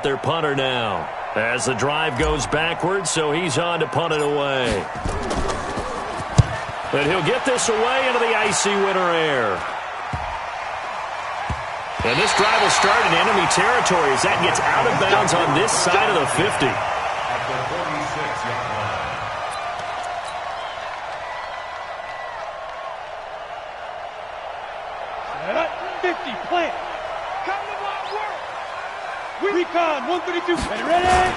their punter now. As the drive goes backwards, so he's on to punt it away. And he'll get this away into the icy winter air. And this drive will start in enemy territory as that gets out of bounds on this side of the 50. At the 46-yard line. Set up, 50, plant. Come to my work. Recon, 132. Ready?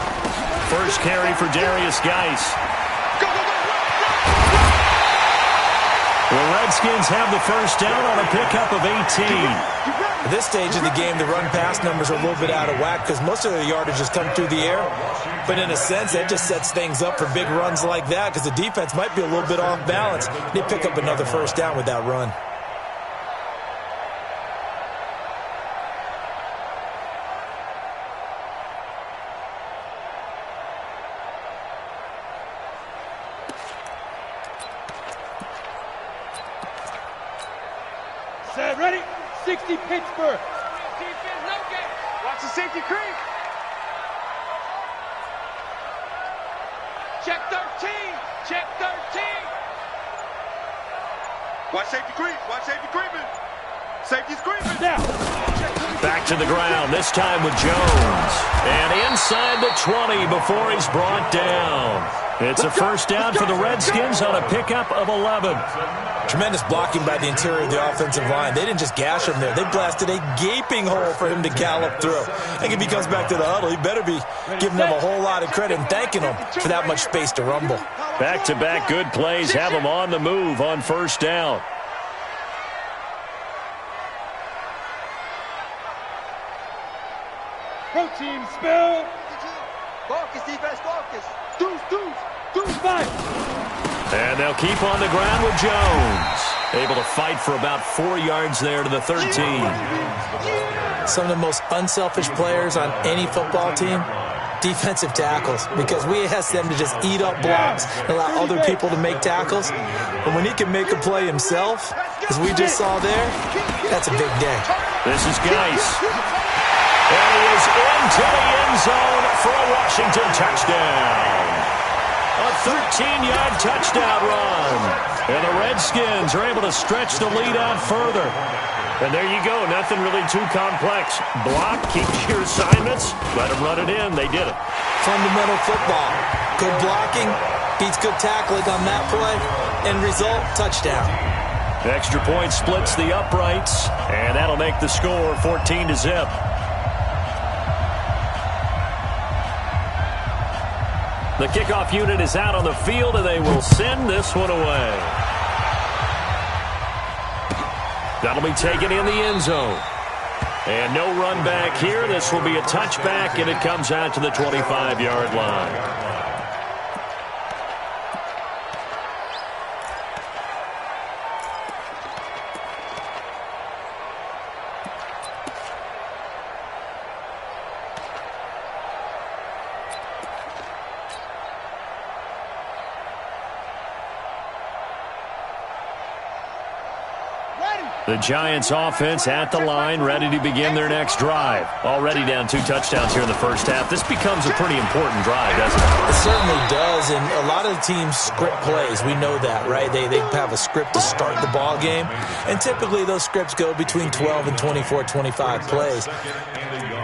First carry for Darius Geis. The Redskins have the first down on a pickup of 18. At this stage of the game, the run-pass numbers are a little bit out of whack because most of the yardage has come through the air. But in a sense, that just sets things up for big runs like that because the defense might be a little bit off balance. They pick up another first down with that run. Set, ready? 60, Pittsburgh. Defense, no game. Watch the safety creep. Check 13. Check 13. Watch safety creep. Watch safety creeping. Safety's creeping. Now. Back to the ground, this time with Jones. And inside the 20 before he's brought down. It's a first down for the Redskins on a pickup of 11. Tremendous blocking by the interior of the offensive line. They didn't just gash him there. They blasted a gaping hole for him to gallop through. I think if he comes back to the huddle, he better be giving them a whole lot of credit and thanking them for that much space to rumble. Back-to-back good plays have him on the move on first down. Pro team, spell. Focus, defense, focus. Deuce, fight. And they'll keep on the ground with Jones. Able to fight for about 4 yards there to the 13. Some of the most unselfish players on any football team, defensive tackles, because we ask them to just eat up blocks and allow other people to make tackles. But when he can make a play himself, as we just saw there, that's a big day. This is Geis. And he is into the end zone for a Washington touchdown. A 13-yard touchdown run. And the Redskins are able to stretch the lead out further. And there you go. Nothing really too complex. Block, keep your assignments, let them run it in. They did it. Fundamental football. Good blocking beats good tackling on that play. End result, touchdown. Extra point splits the uprights. And that'll make the score 14-0. The kickoff unit is out on the field, and they will send this one away. That'll be taken in the end zone. And no run back here. This will be a touchback, and it comes out to the 25-yard line. The Giants offense at the line, ready to begin their next drive. Already down 2 touchdowns here in the first half. This becomes a pretty important drive, doesn't it? It certainly does, and a lot of the teams script plays. We know that, right? They have a script to start the ball game, and typically those scripts go between 12 and 24, 25 plays.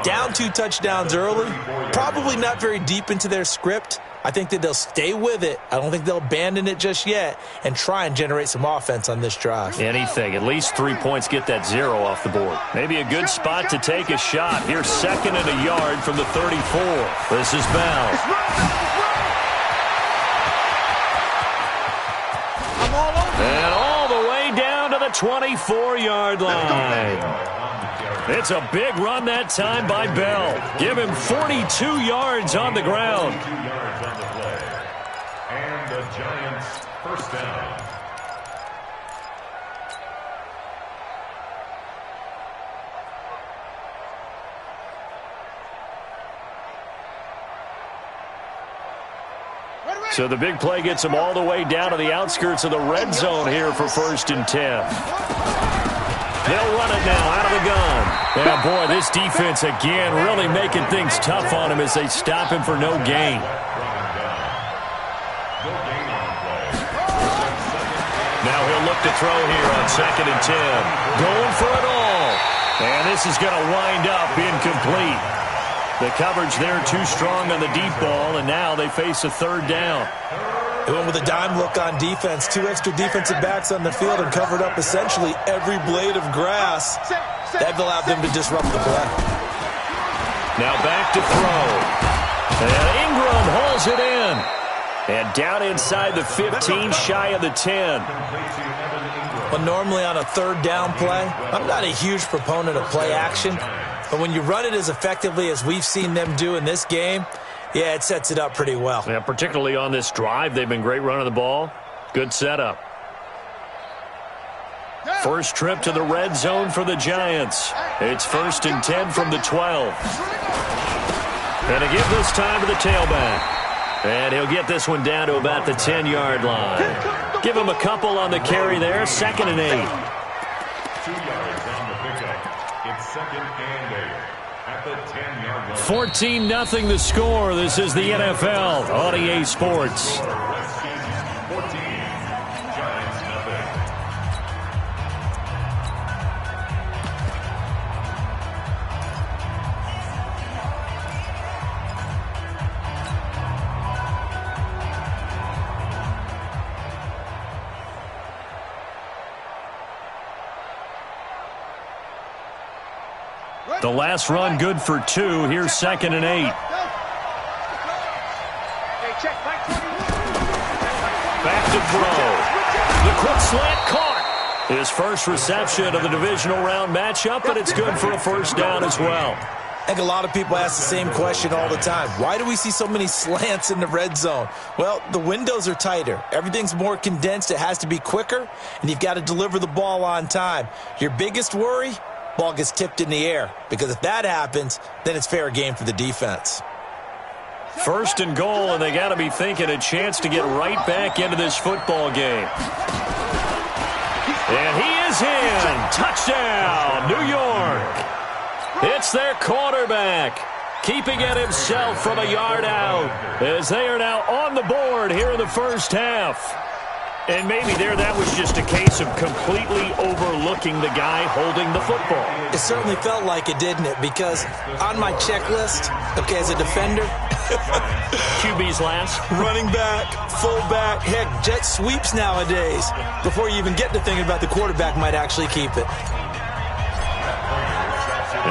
Down 2 touchdowns early, probably not very deep into their script. I think that they'll stay with it. I don't think they'll abandon it just yet and try and generate some offense on this drive. Anything. At least 3 points, get that 0 off the board. Maybe a good spot to take a shot. Here's 2nd and a yard from the 34. This is Bell. And all the way down to the 24-yard line. It's a big run that time by Bell. Give him 42 yards on the ground. 2 yards on the play. And the Giants first down. So the big play gets them all the way down to the outskirts of the red zone here for 1st and 10. They'll run it now out of the gun. Yeah, boy, this defense again really making things tough on him as they stop him for no gain. Now he'll look to throw here on 2nd and 10. Going for it all. And this is going to wind up incomplete. The coverage there too strong on the deep ball, and now they face a 3rd down. They went with a dime look on defense. 2 extra defensive backs on the field and covered up essentially every blade of grass. That allowed them to disrupt the play. Now back to throw. And Ingram hauls it in. And down inside the 15, shy of the 10. Well, normally on a 3rd down play, I'm not a huge proponent of play action. But when you run it as effectively as we've seen them do in this game, yeah, it sets it up pretty well. Yeah, particularly on this drive, they've been great running the ball. Good setup. First trip to the red zone for the Giants. It's 1st and 10 from the 12. And to give this time to the tailback. And he'll get this one down to about the 10-yard line. Give him a couple on the carry there. 2nd and 8. 2 yards on the pickup. It's 2nd and 8 at the 10-yard line. 14-0 the score. This is the NFL on EA Sports. Redskins 14, Giants nothing. The last run good for 2. Here's 2nd and 8. Back to throw. The quick slant caught. His first reception of the divisional round matchup, but it's good for a 1st down as well. I think a lot of people ask the same question all the time. Why do we see so many slants in the red zone? Well, the windows are tighter. Everything's more condensed. It has to be quicker, and you've got to deliver the ball on time. Your biggest worry? Ball gets tipped in the air, because if that happens, then it's fair game for the defense. 1st and goal, and they got to be thinking a chance to get right back into this football game. And he is in. Touchdown, New York. It's their quarterback, keeping it himself from a yard out, as they are now on the board here in the 1st half. And maybe there that was just a case of completely overlooking the guy holding the football. It certainly felt like it, didn't it? Because on my checklist, okay, as a defender, QB's last. Running back, fullback, heck, jet sweeps nowadays. Before you even get to thinking about the quarterback might actually keep it.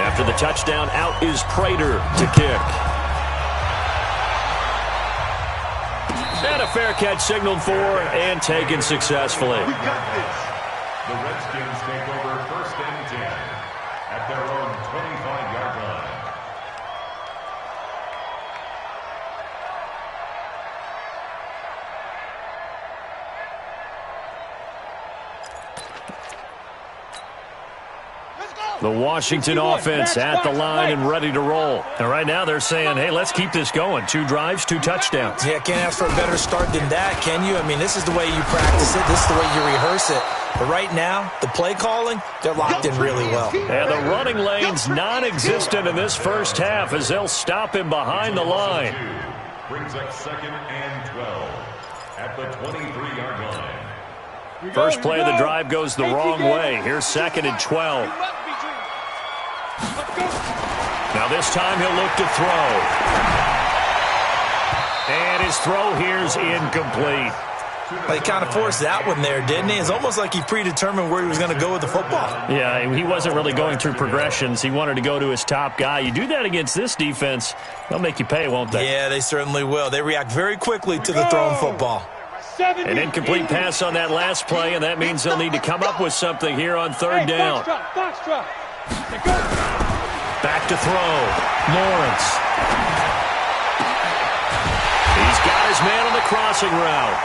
After the touchdown, out is Prater to kick. And a fair catch signaled for and taken successfully. We got this. The Redskins take over 1st and 10 at their own 25-yard line. The Washington offense at the line and ready to roll. And right now they're saying, hey, let's keep this going. 2 drives, 2 touchdowns. Yeah, can't ask for a better start than that, can you? I mean, this is the way you practice it. This is the way you rehearse it. But right now, the play calling, they're locked in really well. And the running lane's non-existent in this 1st half as they'll stop him behind the line. Brings up 2nd and 12 at the 23-yard line. First play of the drive goes the wrong way. Here's 2nd and 12. Now this time he'll look to throw. And his throw here's incomplete. Well, he kind of forced that one there, didn't he? It's almost like he predetermined where he was going to go with the football. Yeah, he wasn't really going through progressions. He wanted to go to his top guy. You do that against this defense, they'll make you pay, won't they? Yeah, they certainly will. They react very quickly to the thrown football. An incomplete pass on that last play, and that means they'll need to come up with something here on 3rd down. Back to throw. Lawrence. He's got his man on the crossing route.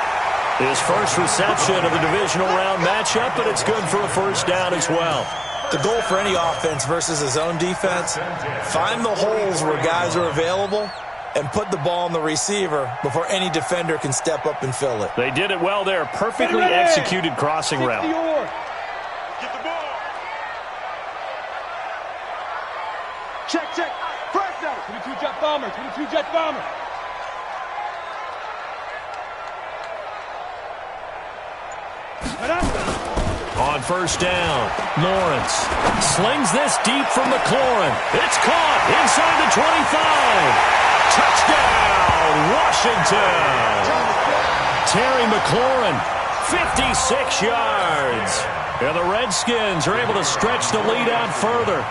His first reception of the divisional round matchup, but it's good for a 1st down as well. The goal for any offense versus his own defense, find the holes where guys are available and put the ball on the receiver before any defender can step up and fill it. They did it well there. Perfectly executed crossing route. bomber, 22 jet bomber. On first down, Lawrence slings this deep from McLaurin. It's caught inside the 25. Touchdown, Washington. Terry McLaurin, 56 yards. And the Redskins are able to stretch the lead out further.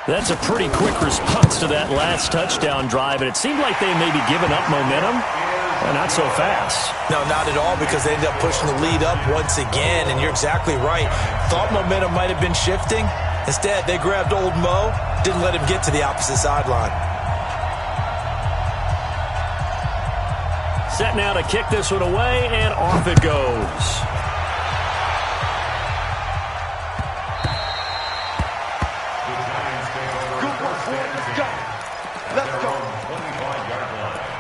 That's a pretty quick response to that last touchdown drive, and it seemed like they may be giving up momentum. Not so fast. No, not at all, because they ended up pushing the lead up once again, and you're exactly right. Thought momentum might have been shifting. Instead, they grabbed old Mo, didn't let him get to the opposite sideline. Set now to kick this one away, and off it goes. Good work, boy. Let's go. Let's go. 25-yard line.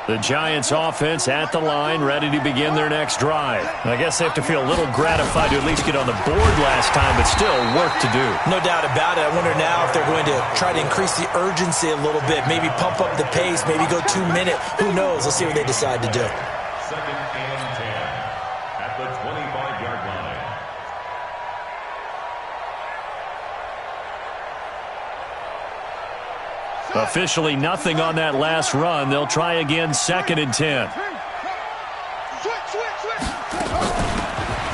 The Giants offense at the line, ready to begin their next drive. I guess they have to feel a little gratified to at least get on the board last time, but still work to do. No doubt about it. I wonder now if they're going to try to increase the urgency a little bit, maybe pump up the pace, maybe go 2 minute. Who knows? Let's see what they decide to do. 2nd and 10 at the 25-yard line. Officially nothing on that last run. They'll try again 2nd and 10.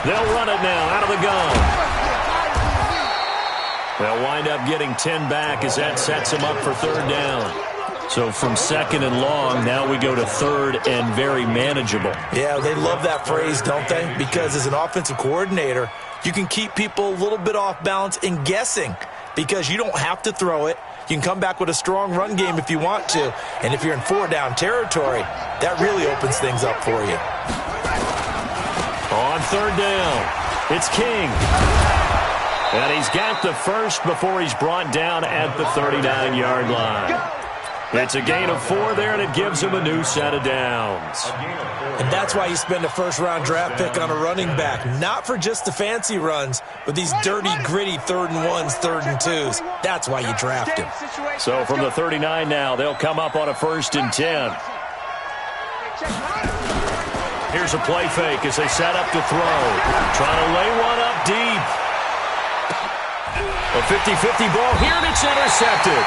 They'll run it now out of the gun. They'll wind up getting 10 back as that sets them up for 3rd down. So from 2nd and long, now we go to 3rd and very manageable. Yeah, they love that phrase, don't they? Because as an offensive coordinator, you can keep people a little bit off balance and guessing because you don't have to throw it. You can come back with a strong run game if you want to. And if you're in 4-down territory, that really opens things up for you. On 3rd down, it's King. And he's got the first before he's brought down at the 39-yard line. It's a gain of 4 there, and it gives him a new set of downs. And that's why you spend a first-round draft pick on a running back. Not for just the fancy runs, but these dirty, gritty 3rd and 1s, 3rd and 2s. That's why you draft him. So from the 39 now, they'll come up on a 1st and 10. Here's a play fake as they set up to throw. Trying to lay one up deep. A 50-50 ball here, and it's intercepted.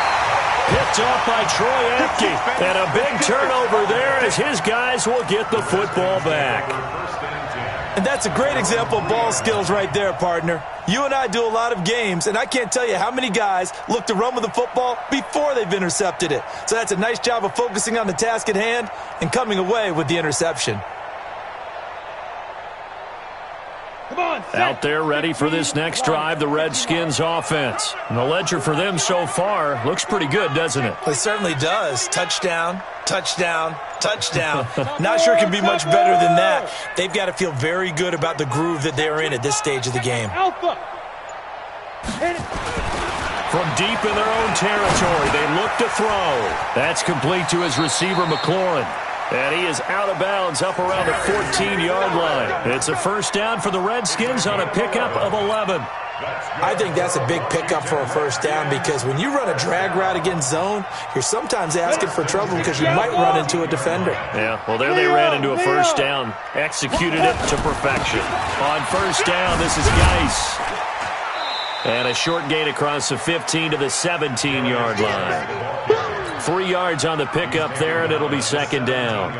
Picked off by Troy Apke. And a big turnover there as his guys will get the football back. And that's a great example of ball skills right there, partner. You and I do a lot of games, and I can't tell you how many guys look to run with the football before they've intercepted it. So that's a nice job of focusing on the task at hand and coming away with the interception. Out there ready for this next drive, the Redskins offense. And the ledger for them so far looks pretty good, doesn't it? It certainly does. Touchdown, touchdown, touchdown. Not sure it can be much better than that. They've got to feel very good about the groove that they're in at this stage of the game. From deep in their own territory, they look to throw. That's complete to his receiver, McLaurin. And he is out of bounds up around the 14-yard line. It's a 1st down for the Redskins on a pickup of 11. I think that's a big pickup for a 1st down because when you run a drag route against zone, you're sometimes asking for trouble because you might run into a defender. Yeah, well, there they ran into a 1st down, executed it to perfection. On 1st down, this is Geis. And a short gain across the 15 to the 17-yard line. 3 yards on the pickup there, and it'll be 2nd down.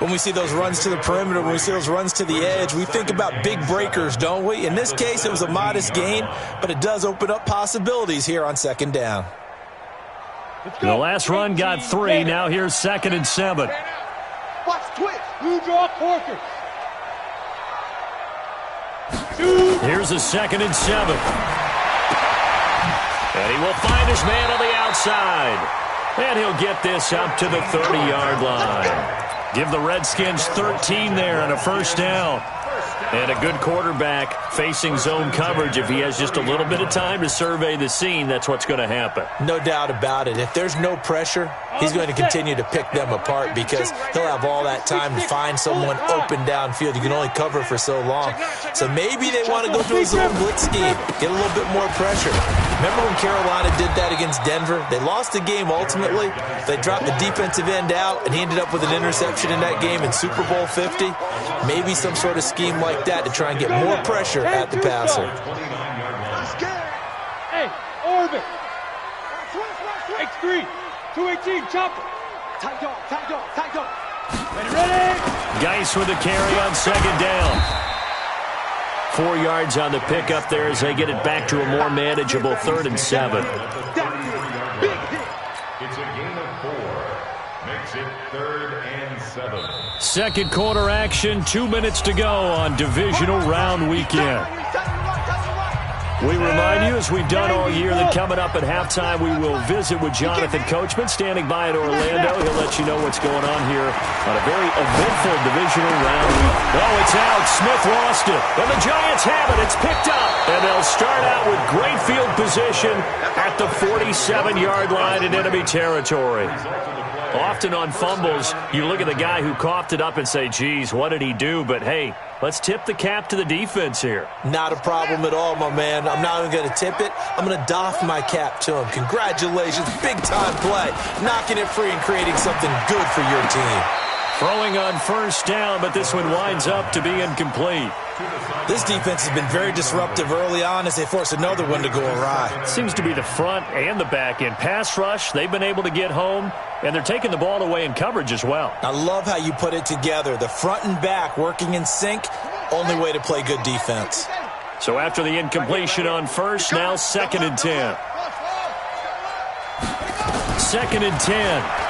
When we see those runs to the perimeter, when we see those runs to the edge, we think about big breakers, don't we? In this case, it was a modest gain, but it does open up possibilities here on 2nd down. The last run got 3. Now here's 2nd and 7. Watch twitch. Blue draw Corker. Here's a 2nd and 7. And he will find his man on the outside. And he'll get this up to the 30-yard line. Give the Redskins 13 there and a 1st down. And a good quarterback facing zone coverage. If he has just a little bit of time to survey the scene, that's what's going to happen. No doubt about it. If there's no pressure, he's going to continue to pick them apart because he'll have all that time to find someone open downfield. You can only cover for so long. So maybe they want to go to his little blitz scheme, get a little bit more pressure. Remember when Carolina did that against Denver? They lost the game ultimately. They dropped the defensive end out, and he ended up with an interception in that game in Super Bowl 50. Maybe some sort of scheme like that to try and get more pressure at the passer. Hey, Orbit. X3, 218, chopper. Tight dog. Ready? Geis with the carry on second down. 4 yards on the pickup there as they get it back to a more manageable 3rd and 7. It's a gain of 4. Makes it 3rd and 7. Second quarter action, 2 minutes to go on divisional round weekend. We remind you, as we've done all year, that coming up at halftime, we will visit with Jonathan Coachman, standing by in Orlando. He'll let you know what's going on here on a very eventful divisional round week. Oh, it's out. Smith lost it. And the Giants have it. It's picked up. And they'll start out with great field position at the 47-yard line in enemy territory. Often on fumbles, you look at the guy who coughed it up and say, geez, what did he do? But, hey, let's tip the cap to the defense here. Not a problem at all, my man. I'm not even going to tip it. I'm going to doff my cap to him. Congratulations. Big-time play. Knocking it free and creating something good for your team. Throwing on first down, but this one winds up to be incomplete. This defense has been very disruptive early on as they force another one to go awry. Seems to be the front and the back end. Pass rush, they've been able to get home, and they're taking the ball away in coverage as well. I love how you put it together. The front and back working in sync, only way to play good defense. So after the incompletion on first, now 2nd and 10. 2nd and 10.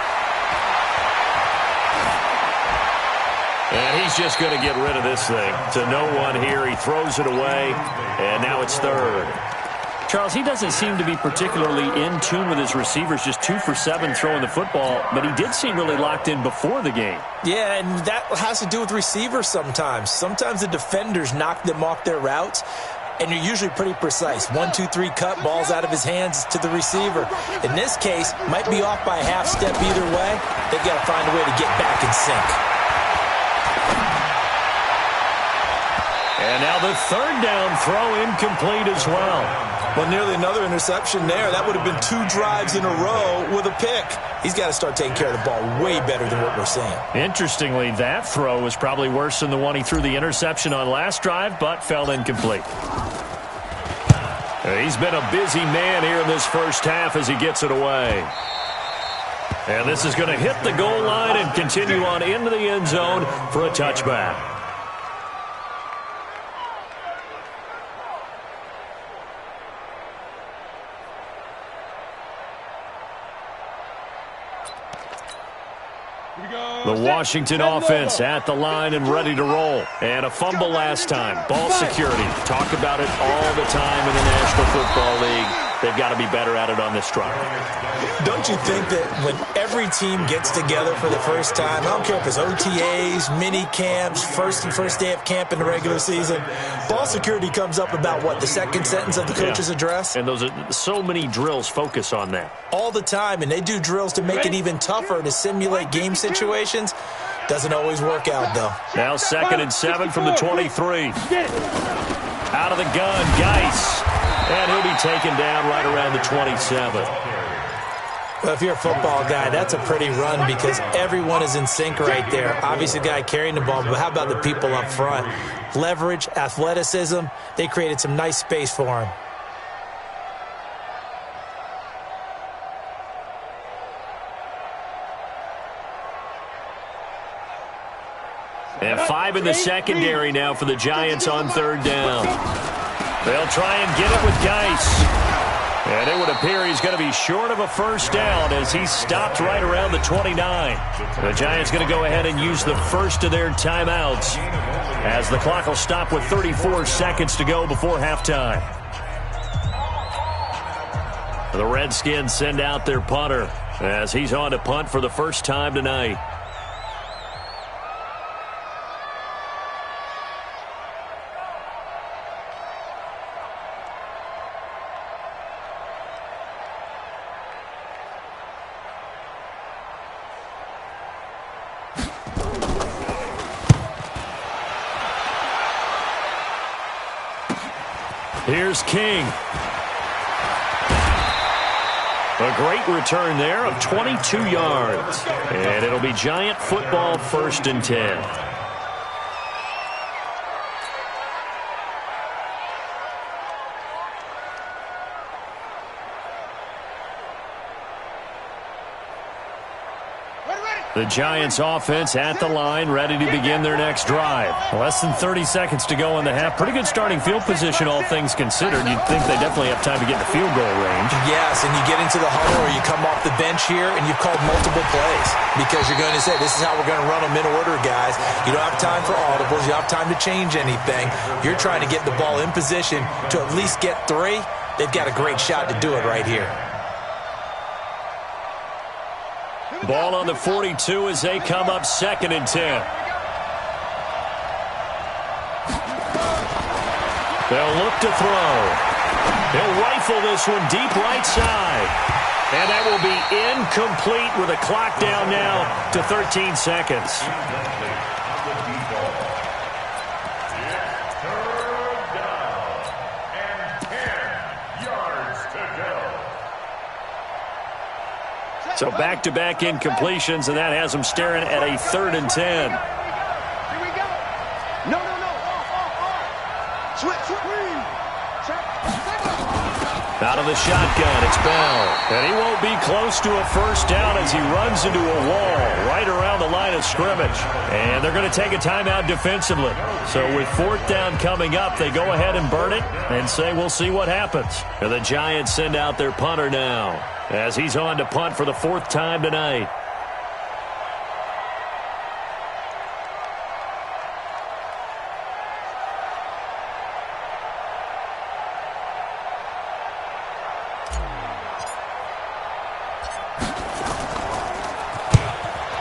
And he's just going to get rid of this thing. To no one here. He throws it away, and now it's 3rd. Charles, he doesn't seem to be particularly in tune with his receivers, just 2 for 7 throwing the football, but he did seem really locked in before the game. Yeah, and that has to do with receivers sometimes. Sometimes the defenders knock them off their routes, and you're usually pretty precise. 1, 2, 3 cut, balls out of his hands to the receiver. In this case, might be off by a half step either way. They've got to find a way to get back in sync. And now the 3rd down throw incomplete as well. Well, nearly another interception there. That would have been 2 drives in a row with a pick. He's got to start taking care of the ball way better than what we're seeing. Interestingly, that throw was probably worse than the one he threw the interception on last drive, but fell incomplete. He's been a busy man here in this first half as he gets it away. And this is going to hit the goal line and continue on into the end zone for a touchback. The Washington offense at the line and ready to roll. And a fumble last time. Ball security. Talk about it all the time in the National Football League. They've got to be better at it on this drive. Don't you think that when every team gets together for the first time, I don't care if it's OTAs, mini camps, first day of camp in the regular season, ball security comes up about, what, the second sentence of the coach's address? And those are so many drills focus on that. All the time, and they do drills to make it even tougher to simulate game situations. Doesn't always work out, though. Now 2nd and 7 from the 23. Out of the gun, Geis. And he'll be taken down right around the 27. Well, if you're a football guy, that's a pretty run because everyone is in sync right there. Obviously, the guy carrying the ball, but how about the people up front? Leverage, athleticism, they created some nice space for him. And 5 in the secondary now for the Giants on 3rd down. They'll try and get it with Geis. And it would appear he's going to be short of a first down as he's stopped right around the 29. The Giants going to go ahead and use the first of their timeouts as the clock will stop with 34 seconds to go before halftime. The Redskins send out their punter as he's on to punt for the first time tonight. Here's King. A great return there of 22 yards. And it'll be Giant football, 1st and 10. The Giants offense at the line, ready to begin their next drive. Less than 30 seconds to go in the half. Pretty good starting field position, all things considered. You'd think they definitely have time to get in the field goal range. Yes, and you get into the huddle or you come off the bench here and you've called multiple plays because you're going to say, this is how we're going to run them in order, guys. You don't have time for audibles. You don't have time to change anything. You're trying to get the ball in position to at least get 3. They've got a great shot to do it right here. Ball on the 42 as they come up 2nd and 10. They'll look to throw. He'll rifle this one deep right side. And that will be incomplete with a clock down now to 13 seconds. So back-to-back incompletions, and that has them staring at a 3rd and 10. Here we go. No. Switch. Out of the shotgun, it's Bell. And he won't be close to a 1st down as he runs into a wall right around the line of scrimmage. And they're going to take a timeout defensively. So with 4th down coming up, they go ahead and burn it and say we'll see what happens. And the Giants send out their punter now as he's on to punt for the 4th time tonight.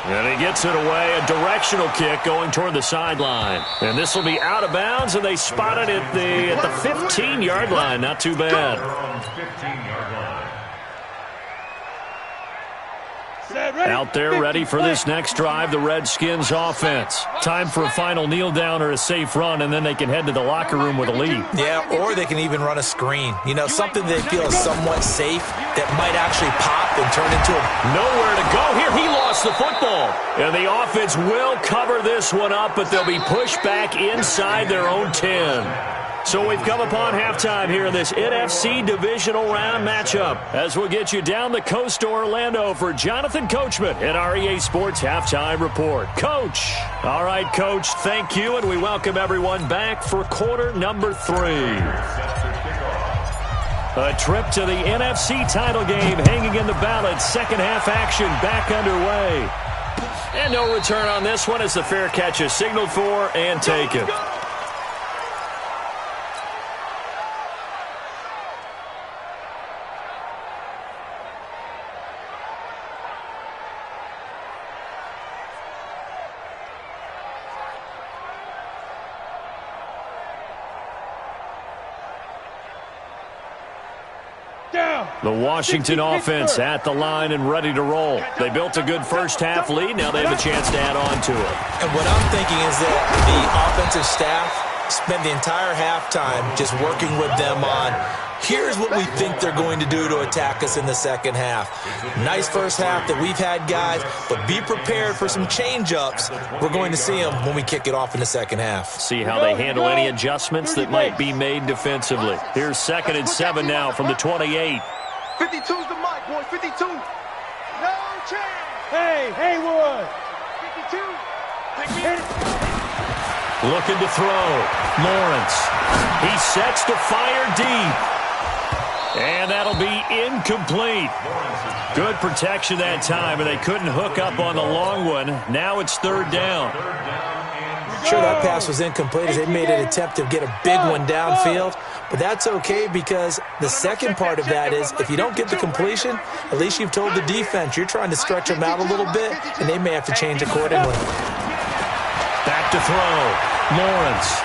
And he gets it away, a directional kick going toward the sideline. And this will be out of bounds, and they spot it at the 15-yard line. Not too bad. Out there ready for this next drive, the Redskins offense. Time for a final kneel down or a safe run, and then they can head to the locker room with a lead. Yeah, or they can even run a screen. You know, something they feel is somewhat safe that might actually pop and turn into a... Nowhere to go here. He lost the football. And the offense will cover this one up, but they'll be pushed back inside their own 10. So we've come upon halftime here in this NFC divisional round matchup as we'll get you down the coast to Orlando for Jonathan Coachman in our EA Sports Halftime Report. Coach. All right, Coach, thank you, and we welcome everyone back for quarter number 3. A trip to the NFC title game hanging in the balance. Second half action back underway. And no return on this one as the fair catch is signaled for and taken. The Washington offense at the line and ready to roll. They built a good first half lead. Now they have a chance to add on to it. And what I'm thinking is that the offensive staff spent the entire halftime just working with them on, here's what we think they're going to do to attack us in the second half. Nice first half that we've had, guys, but be prepared for some change-ups. We're going to see them when we kick it off in the second half. See how they handle any adjustments that might be made defensively. Here's 2nd and 7 now from the 28. 52's the mic, boys. 52. No chance. Hey, Haywood. 52. Looking to throw. Lawrence. He sets to fire deep. And that'll be incomplete. Good protection that time, and they couldn't hook up on the long one. Now it's 3rd down. Sure, that pass was incomplete as they made an attempt to get a big one downfield. But that's okay because the second part of that is if you don't get the completion, at least you've told the defense you're trying to stretch them out a little bit, and they may have to change accordingly. Back to throw. Lawrence.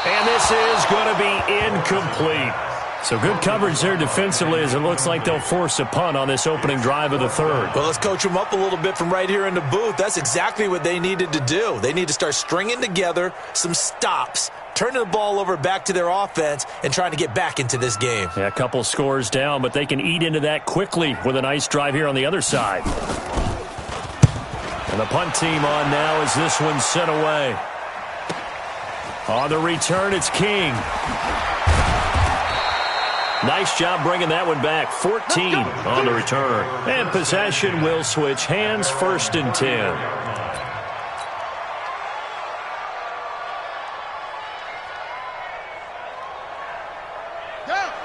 And this is going to be incomplete. So good coverage there defensively as it looks like they'll force a punt on this opening drive of the 3rd. Well, let's coach them up a little bit from right here in the booth. That's exactly what they needed to do. They need to start stringing together some stops turning the ball over back to their offense and trying to get back into this game. Yeah, a couple scores down, but they can eat into that quickly with a nice drive here on the other side. And the punt team on now as this one's sent away. On the return, it's King. Nice job bringing that one back. 14 on the return. And possession will switch hands, 1st and 10.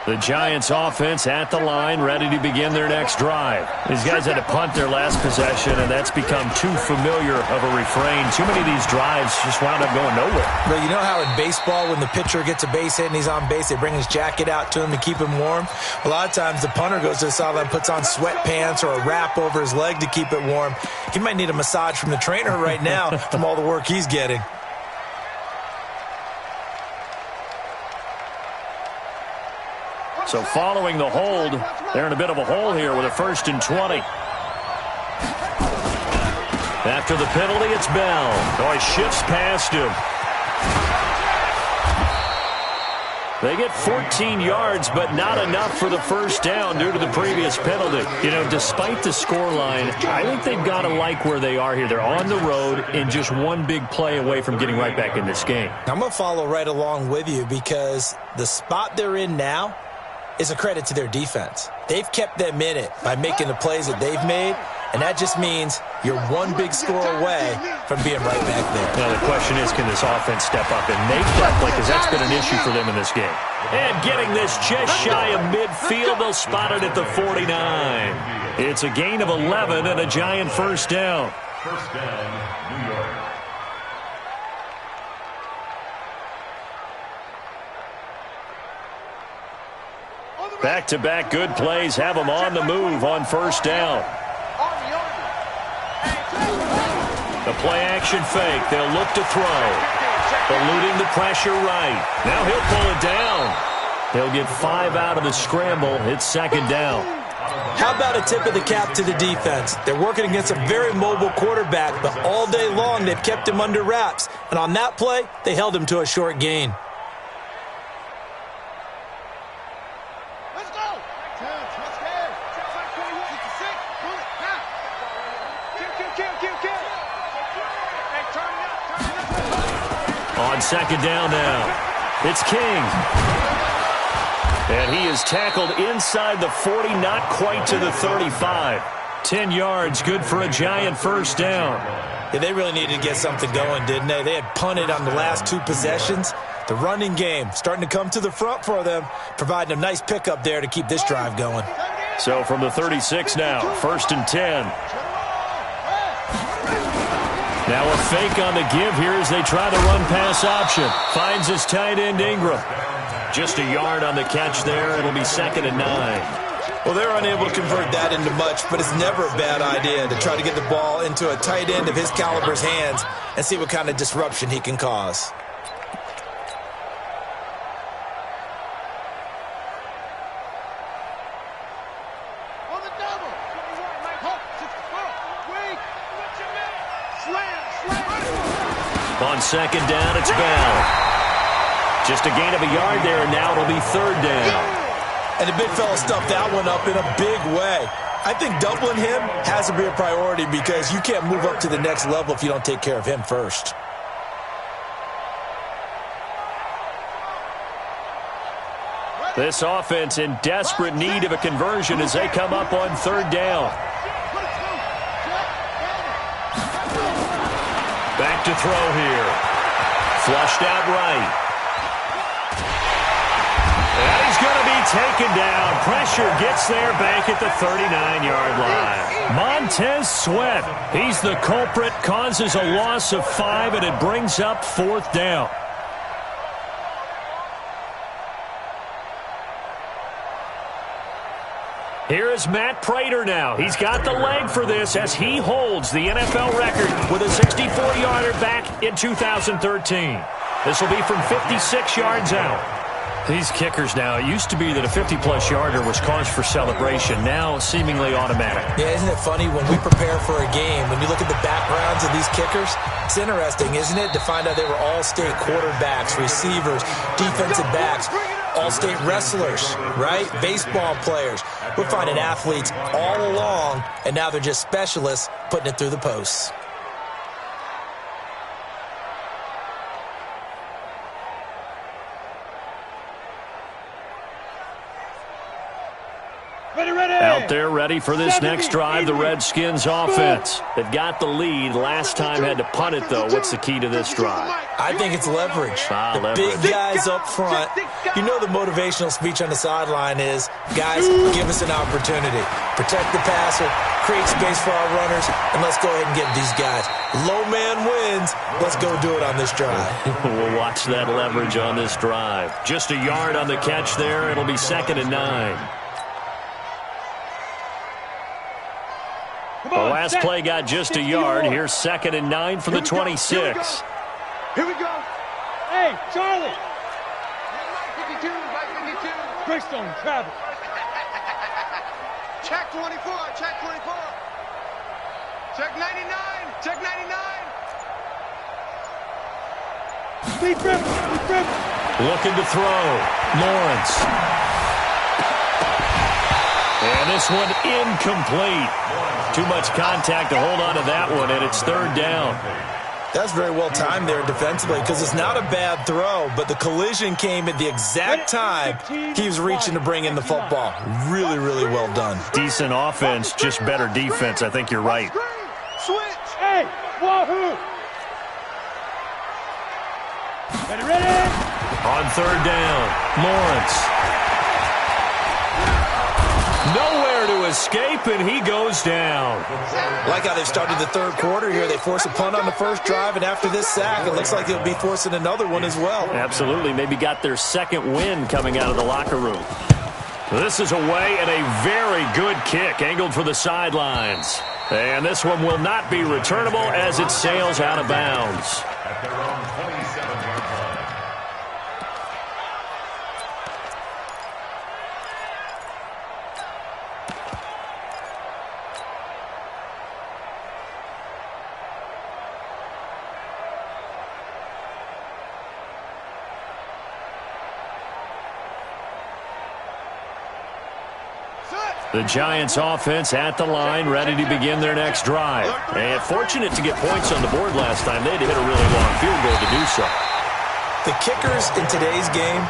The Giants offense at the line, ready to begin their next drive. These guys had to punt their last possession, and that's become too familiar of a refrain. Too many of these drives just wound up going nowhere. But you know how in baseball, when the pitcher gets a base hit and he's on base, they bring his jacket out to him to keep him warm? A lot of times the punter goes to the sideline, puts on sweatpants or a wrap over his leg to keep it warm. He might need a massage from the trainer right now from all the work he's getting. So following the hold, they're in a bit of a hole here with a 1st and 20. After the penalty, it's Bell. Oh, he shifts past him. They get 14 yards, but not enough for the 1st down due to the previous penalty. You know, despite the scoreline, I think they've got to like where they are here. They're on the road and just one big play away from getting right back in this game. I'm going to follow right along with you because the spot they're in now is a credit to their defense. They've kept them in it by making the plays that they've made, and that just means you're one big score away from being right back there. Now the question is, can this offense step up and make that play, because that's been an issue for them in this game. And getting this just shy of midfield, they'll spot it at the 49. It's a gain of 11 and a Giant 1st down. 1st down, New York. Back-to-back good plays have them on the move on 1st down. The play-action fake. They'll look to throw. Eluding the pressure right. Now he'll pull it down. They'll get 5 out of the scramble. It's 2nd down. How about a tip of the cap to the defense? They're working against a very mobile quarterback, but all day long they've kept him under wraps. And on that play, they held him to a short gain. On 2nd down now, it's King. And he is tackled inside the 40, not quite to the 35. 10 yards, good for a Giant 1st down. Yeah, they really needed to get something going, didn't they? They had punted on the last 2 possessions. The running game starting to come to the front for them, providing a nice pickup there to keep this drive going. So from the 36 now, 1st and 10. Now a fake on the give here as they try the run-pass option. Finds his tight end, Ingram. Just a yard on the catch there. It'll be 2nd and 9. Well, they're unable to convert that into much, but it's never a bad idea to try to get the ball into a tight end of his caliber's hands and see what kind of disruption he can cause. On 2nd down, it's Bell. Just a gain of a yard there, and now it'll be 3rd down. And the big fella stuffed that one up in a big way. I think doubling him has to be a priority because you can't move up to the next level if you don't take care of him first. This offense in desperate need of a conversion as they come up on 3rd down. Back to throw here. Flushed out right. And he's going to be taken down. Pressure gets there back at the 39-yard line. Montez Sweat, he's the culprit, causes a loss of 5, and it brings up 4th down. Here is Matt Prater now. He's got the leg for this as he holds the NFL record with a 64-yarder back in 2013. This will be from 56 yards out. These kickers now, it used to be that a 50-plus yarder was cause for celebration. Now, seemingly automatic. Yeah, isn't it funny when we prepare for a game, when you look at the backgrounds of these kickers, it's interesting, isn't it, to find out they were all-state quarterbacks, receivers, defensive backs, all-state wrestlers, right? Baseball players. We're finding athletes all along, and now they're just specialists putting it through the posts. Out there ready for this next drive, the Redskins offense. They've got the lead. Last time had to punt it, though. What's the key to this drive? I think it's leverage. Big guys up front. You know the motivational speech on the sideline is, guys, give us an opportunity. Protect the passer, create space for our runners, and let's go ahead and get these guys. Low man wins. Let's go do it on this drive. We'll watch that leverage on this drive. Just a yard on the catch there. It'll be 2nd and 9. The last play got just a yard. Here's 2nd and 9 from the 26. Here we go. Hey, Charlie. Right 52, right 52. Greystone, travel. Check 24, check 24. Check 99, check 99. Deep grip, deep grip. Looking to throw. Lawrence. And this one incomplete. Too much contact to hold on to that one, and it's 3rd down. That's very well timed there defensively because it's not a bad throw, but the collision came at the exact time he was reaching to bring in the football. Really, really well done. Decent offense, just better defense. I think you're right. Switch. Hey, wahoo. Ready. On 3rd down, Lawrence. Nowhere to escape, and he goes down. Like how they've started the 3rd quarter here. They force a punt on the first drive, and after this sack, it looks like they'll be forcing another one as well. Absolutely. Maybe got their 2nd win coming out of the locker room. This is away, and a very good kick angled for the sidelines. And this one will not be returnable as it sails out of bounds. At their own 27-yard line. The Giants offense at the line, ready to begin their next drive. And fortunate to get points on the board last time. They had to hit a really long field goal to do so. The kickers in today's game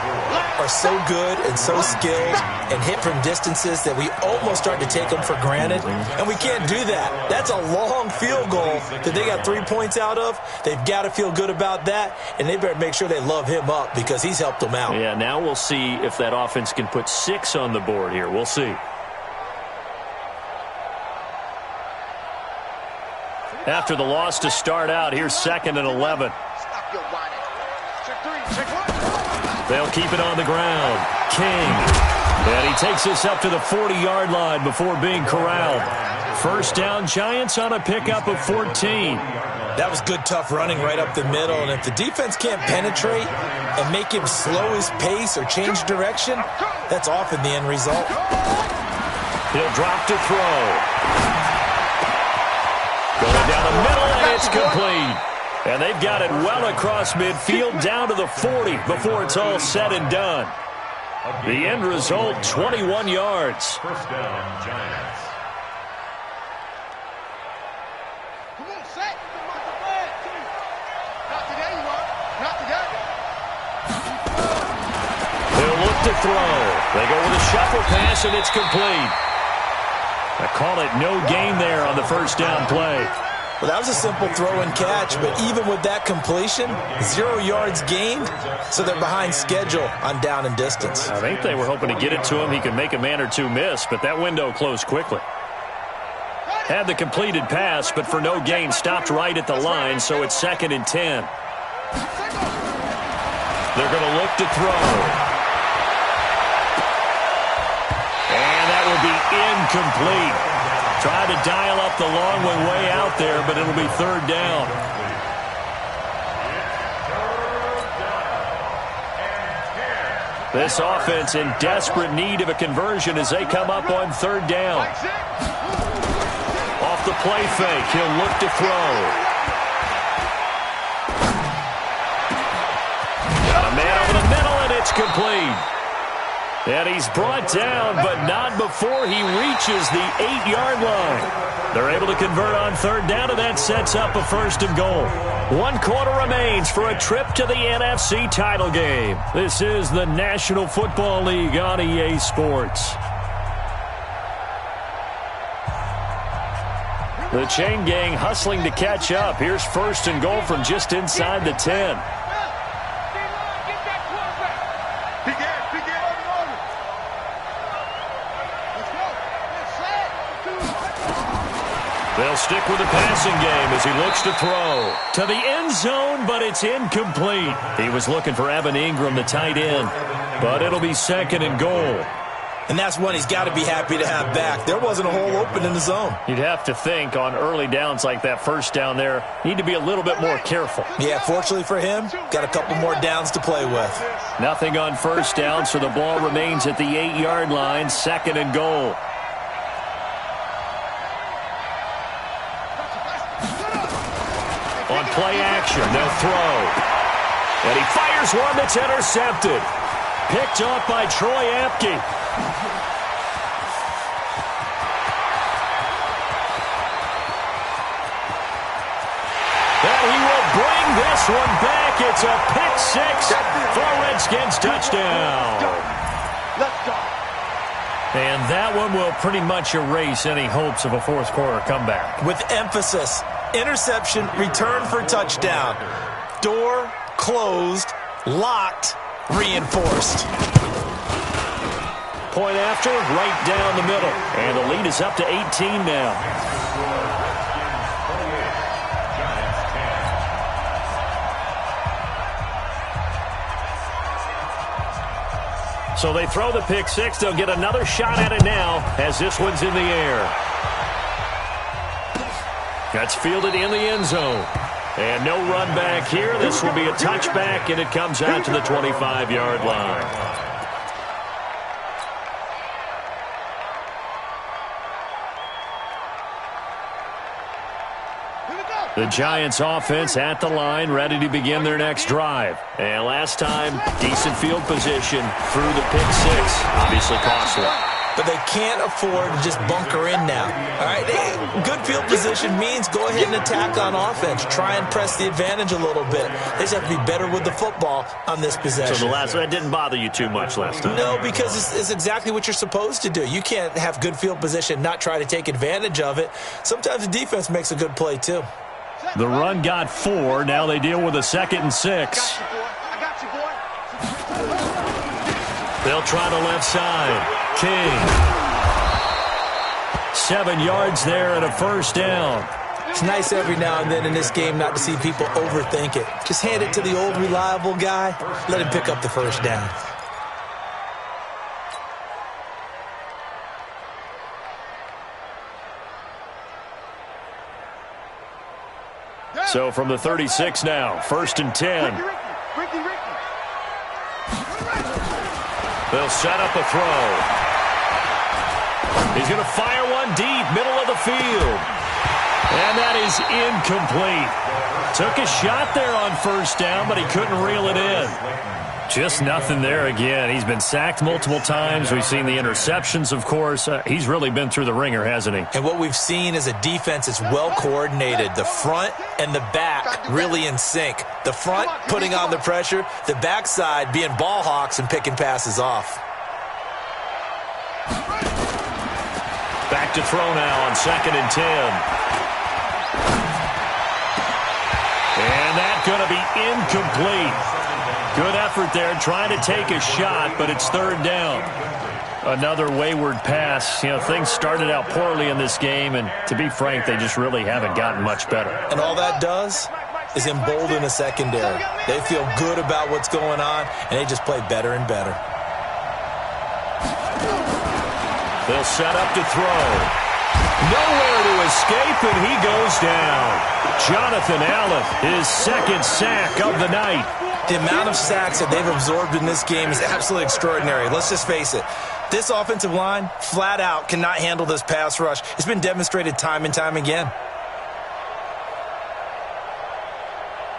are so good and so skilled and hit from distances that we almost start to take them for granted. And we can't do that. That's a long field goal that they got 3 points out of. They've got to feel good about that, and they better make sure they love him up because he's helped them out. Yeah, now we'll see if that offense can put 6 on the board here. We'll see. After the loss to start out, here's 2nd and 11. They'll keep it on the ground. King. And he takes this up to the 40-yard line before being corralled. 1st down, Giants on a pickup of 14. That was good, tough running right up the middle. And if the defense can't penetrate and make him slow his pace or change direction, that's often the end result. He'll drop to throw. Going down the middle, and it's complete. And they've got it well across midfield down to the 40 before it's all said and done. The end result, 21 yards. 1st down, Giants. Come on, set. Not today, you are. Not today. They'll look to throw. They go with a shuffle pass, and it's complete. I call it no gain there on the 1st down play. Well, that was a simple throw and catch, but even with that completion, 0 yards gained, so they're behind schedule on down and distance. I think they were hoping to get it to him. He could make a man or two miss, but that window closed quickly. Had the completed pass, but for no gain, stopped right at the line, so it's 2nd and 10. They're going to look to throw. And that will be incomplete. Tried to dial up the long one way out there, but it'll be 3rd down. This offense in desperate need of a conversion as they come up on third down. Off the play fake, he'll look to throw. A man over the middle, and it's complete. And he's brought down, but not before he reaches the 8-yard line. They're able to convert on third down, and that sets up a 1st and goal. 1 quarter remains for a trip to the NFC title game. This is the National Football League on EA Sports. The chain gang hustling to catch up. Here's 1st and goal from just inside the 10. They'll stick with the passing game as he looks to throw to the end zone, but it's incomplete. He was looking for Evan Ingram, the tight end, but it'll be 2nd and goal. And that's one he's got to be happy to have back. There wasn't a hole open in the zone. You'd have to think on early downs like that, 1st down there, need to be a little bit more careful. Yeah, fortunately for him, got a couple more downs to play with. Nothing on 1st down, so the ball remains at the 8-yard line, 2nd and goal. On play action, they'll throw. And he fires one that's intercepted. Picked up by Troy Apke. And he will bring this one back. It's a pick 6 for a Redskins touchdown. Let's go. And that one will pretty much erase any hopes of a 4th quarter comeback. With emphasis. Interception, return for touchdown. Door closed, locked, reinforced. Point after, right down the middle. And the lead is up to 18 now. So they throw the pick 6. They'll get another shot at it now as this one's in the air. That's fielded in the end zone. And no run back here. This will be a touchback, and it comes out to the 25-yard line. The Giants offense at the line, ready to begin their next drive. And last time, decent field position through the pick 6. Obviously costly. But they can't afford to just bunker in now. All right, good field position means go ahead and attack on offense. Try and press the advantage a little bit. They just have to be better with the football on this possession. So that didn't bother you too much last time? No, because it's exactly what you're supposed to do. You can't have good field position, not try to take advantage of it. Sometimes the defense makes a good play, too. The run got 4. Now they deal with a 2nd and 6. I got you, boy. They'll try the left side. King. 7 yards there and a 1st down. It's nice every now and then in this game not to see people overthink it. Just hand it to the old reliable guy. Let him pick up the 1st down. So from the 36 now, 1st and 10. They'll set up a throw. He's going to fire one deep, middle of the field. And that is incomplete. Took a shot there on 1st down, but he couldn't reel it in. Just nothing there again. He's been sacked multiple times. We've seen the interceptions, of course. He's really been through the ringer, hasn't he? And what we've seen is a defense that's well coordinated. The front and the back really in sync. The front putting on the pressure, the backside being ball hawks and picking passes off. Back to throw now on 2nd and 10. And that's going to be incomplete. Good effort there trying to take a shot, but it's 3rd down. Another wayward pass. You know, things started out poorly in this game, and to be frank, they just really haven't gotten much better. And all that does is embolden the secondary. They feel good about what's going on, and they just play better and better. They'll set up to throw. Nowhere to escape, and he goes down. Jonathan Allen, his 2nd sack of the night. The amount of sacks that they've absorbed in this game is absolutely extraordinary. Let's just face it. This offensive line, flat out, cannot handle this pass rush. It's been demonstrated time and time again.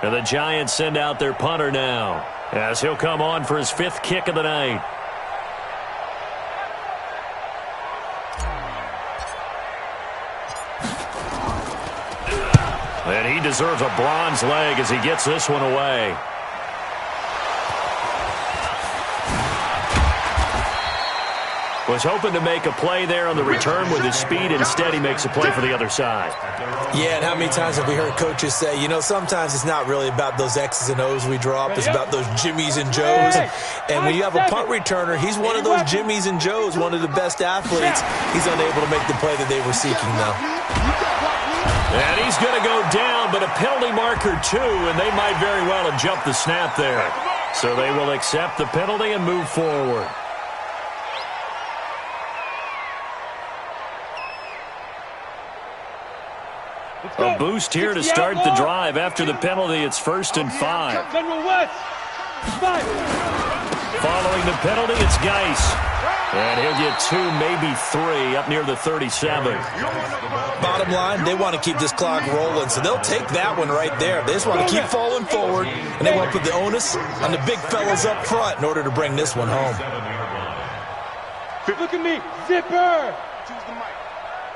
And the Giants send out their punter now, as he'll come on for his 5th kick of the night. And he deserves a bronze leg as he gets this one away. Was hoping to make a play there on the return with his speed. Instead, he makes a play for the other side. Yeah, and how many times have we heard coaches say, you know, sometimes it's not really about those X's and O's we drop. It's about those Jimmies and Joes. And when you have a punt returner, he's one of those Jimmies and Joes, one of the best athletes. He's unable to make the play that they were seeking, though. And he's going to go down, but a penalty marker, too, and they might very well have jumped the snap there. So they will accept the penalty and move forward. A boost here to start the drive. After the penalty, it's 1st and 5. Following the penalty, it's Geis. And he'll get 2, maybe 3, up near the 37. Bottom line, they want to keep this clock rolling, so they'll take that one right there. They just want to keep falling forward, and they want to put the onus on the big fellas up front in order to bring this one home. Look at me, zipper. Choose the mic.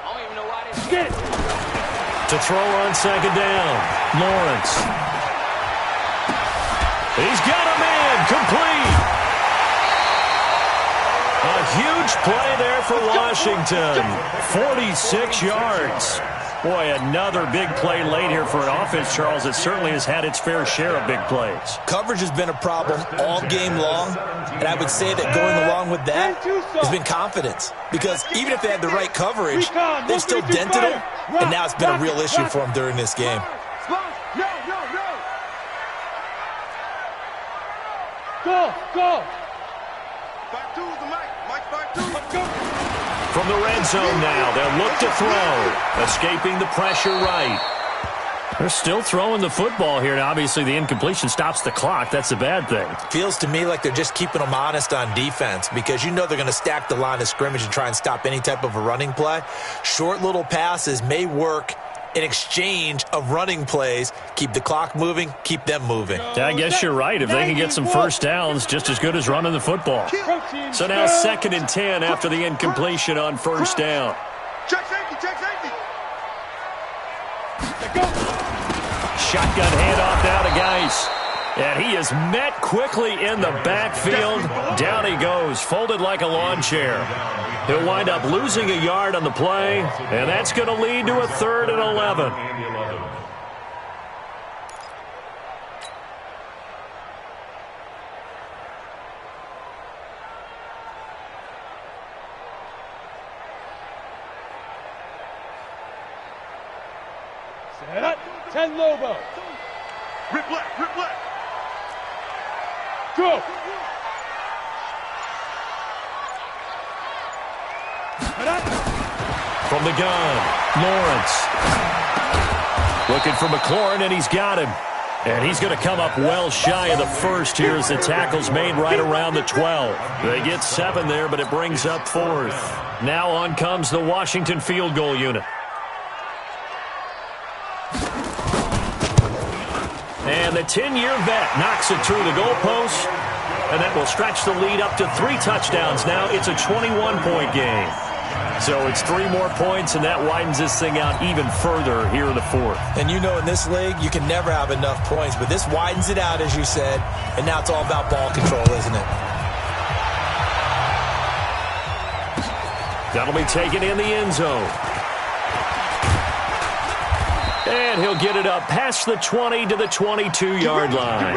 I don't even know why they get it. To throw on 2nd down, Lawrence. He's got a man, complete. A huge play there for Washington. 46 yards. Boy, another big play late here for an offense, Charles, that certainly has had its fair share of big plays. Coverage has been a problem all game long, and I would say that going along with that has been confidence. Because even if they had the right coverage, they've still dented them, and now it's been a real issue for them during this game. Go! From the red zone now, they'll look to throw. Escaping the pressure right. They're still throwing the football here. Now, obviously, the incompletion stops the clock. That's a bad thing. Feels to me like they're just keeping them honest on defense because you know they're going to stack the line of scrimmage and try and stop any type of a running play. Short little passes may work in exchange of running plays. Keep the clock moving, keep them moving. Yeah, I guess you're right. If they can get some first downs, just as good as running the football. So now 2nd and 10 after the incompletion on 1st down. Check safety. Shotgun handoff now to Geis. And he is met quickly in the backfield. Down he goes, folded like a lawn chair. He'll wind up losing a yard on the play, and that's going to lead to a 3rd and 11. Set up. 10 Lobo. Rip left. Go. From the gun, Lawrence. Looking for McLaurin, and he's got him. And he's going to come up well shy of the 1st here as the tackle's made right around the 12. They get 7 there, but it brings up 4th. Now on comes the Washington field goal unit. And the 10-year vet knocks it through the goalpost, and that will stretch the lead up to 3 touchdowns. Now it's a 21-point game. So it's 3 more points, and that widens this thing out even further here in the 4th. And you know in this league, you can never have enough points, but this widens it out, as you said, and now it's all about ball control, isn't it? That'll be taken in the end zone. And he'll get it up past the 20 to the 22-yard line.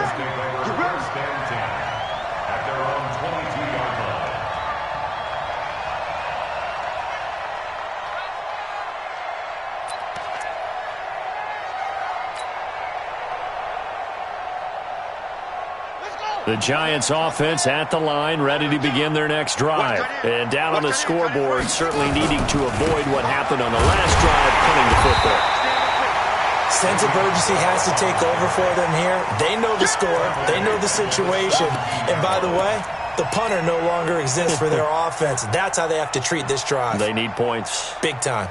The Giants offense at the line, ready to begin their next drive. And down on the scoreboard, certainly needing to avoid what happened on the last drive, punting the football. sense of urgency has to take over for them here. They know the score. They know the situation. And by the way, the punter no longer exists for their offense. That's how they have to treat this drive. They need points. Big time.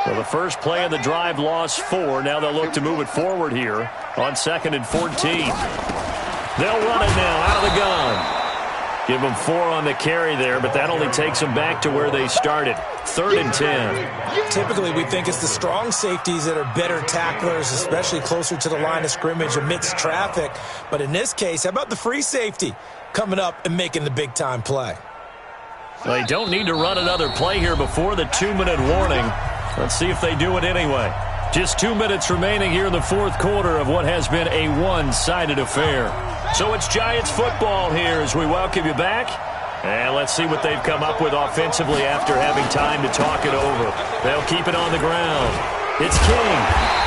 Well, the first play of the drive lost 4. Now they'll look to move it forward here on 2nd and 14. They'll run it now out of the gun. Give them 4 on the carry there, but that only takes them back to where they started. 3rd and 10. Typically, we think it's the strong safeties that are better tacklers, especially closer to the line of scrimmage amidst traffic. But in this case, how about the free safety coming up and making the big-time play? They don't need to run another play here before the 2-minute warning. Let's see if they do it anyway. Just 2 minutes remaining here in the 4th quarter of what has been a one-sided affair. So it's Giants football here as we welcome you back. And let's see what they've come up with offensively after having time to talk it over. They'll keep it on the ground. It's King.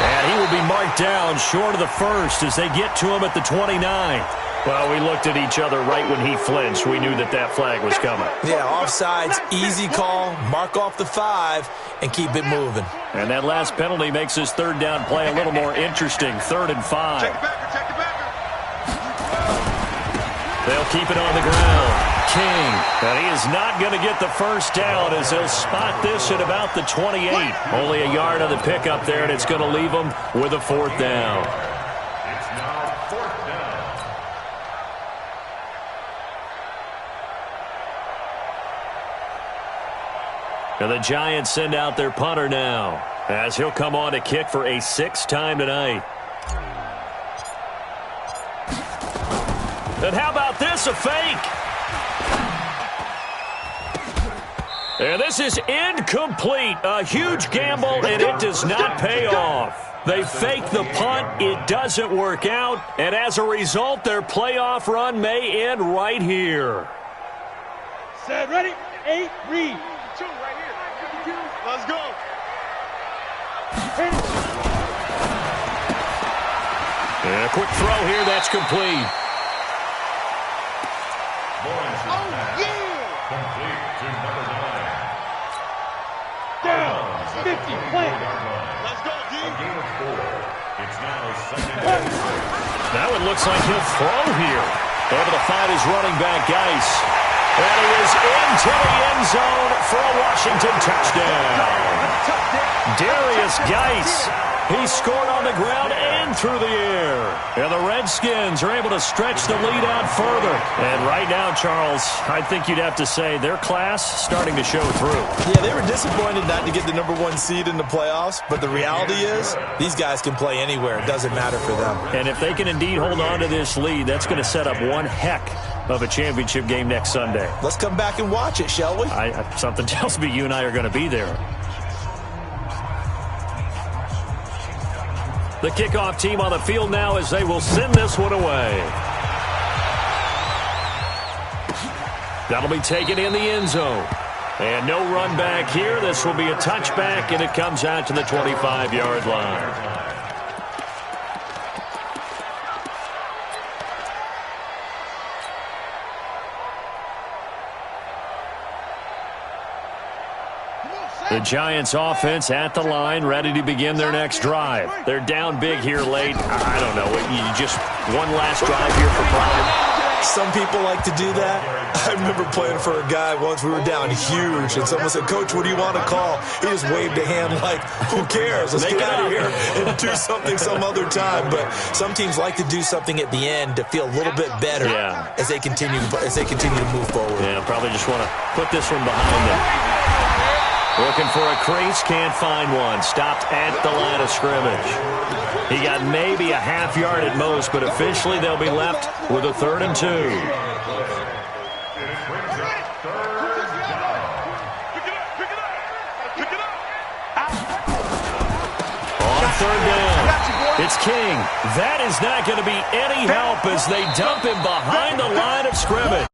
And he will be marked down short of the first as they get to him at the 29. Well, we looked at each other right when he flinched. We knew that that flag was coming. Yeah, offsides, easy call, mark off the 5, and keep it moving. And that last penalty makes his 3rd down play a little more interesting. 3rd and 5. Check the backer. They'll keep it on the ground. King. And he is not going to get the first down as they'll spot this at about the 28. Only a yard on the pickup there, and it's going to leave them with a 4th down. It's now 4th down. And the Giants send out their punter now as he'll come on to kick for a 6th time tonight. And how about this, a fake? And this is incomplete. A huge gamble, and it does not pay off. They fake the punt. It doesn't work out. And as a result, their playoff run may end right here. Set, ready, 8, read. 2 right here. Let's go. And a quick throw here. That's complete. Complete to number 9. Down, 50, plant. Let's go, D. A gain of 4. It's now 2nd and 6. Now it looks like he'll throw here. Able to find his running back, Geis. And he is into the end zone for a Washington touchdown. Darius Geis. He scored on the ground and through the air. And the Redskins are able to stretch the lead out further. And right now, Charles, I think you'd have to say their class starting to show through. Yeah, they were disappointed not to get the number 1 seed in the playoffs, but the reality is these guys can play anywhere. It doesn't matter for them. And if they can indeed hold on to this lead, that's going to set up one heck of a championship game next Sunday. Let's come back and watch it, shall we? Something tells me you and I are going to be there. The kickoff team on the field now as they will send this one away. That'll be taken in the end zone. And no run back here. This will be a touchback, and it comes out to the 25-yard line. The Giants offense at the line, ready to begin their next drive. They're down big here late. I don't know. You just one last drive here for pride. Some people like to do that. I remember playing for a guy once. We were down huge, and someone said, "Coach, what do you want to call?" He just waved a hand like, "Who cares? Let's get out of here and do something some other time." But some teams like to do something at the end to feel a little bit better as they continue to move forward. Yeah, probably just want to put this one behind them. Looking for a crease, can't find one. Stopped at the line of scrimmage. He got maybe a half yard at most, but officially they'll be left with a 3rd and 2. On 3rd down, it's King. That is not going to be any help as they dump him behind the line of scrimmage.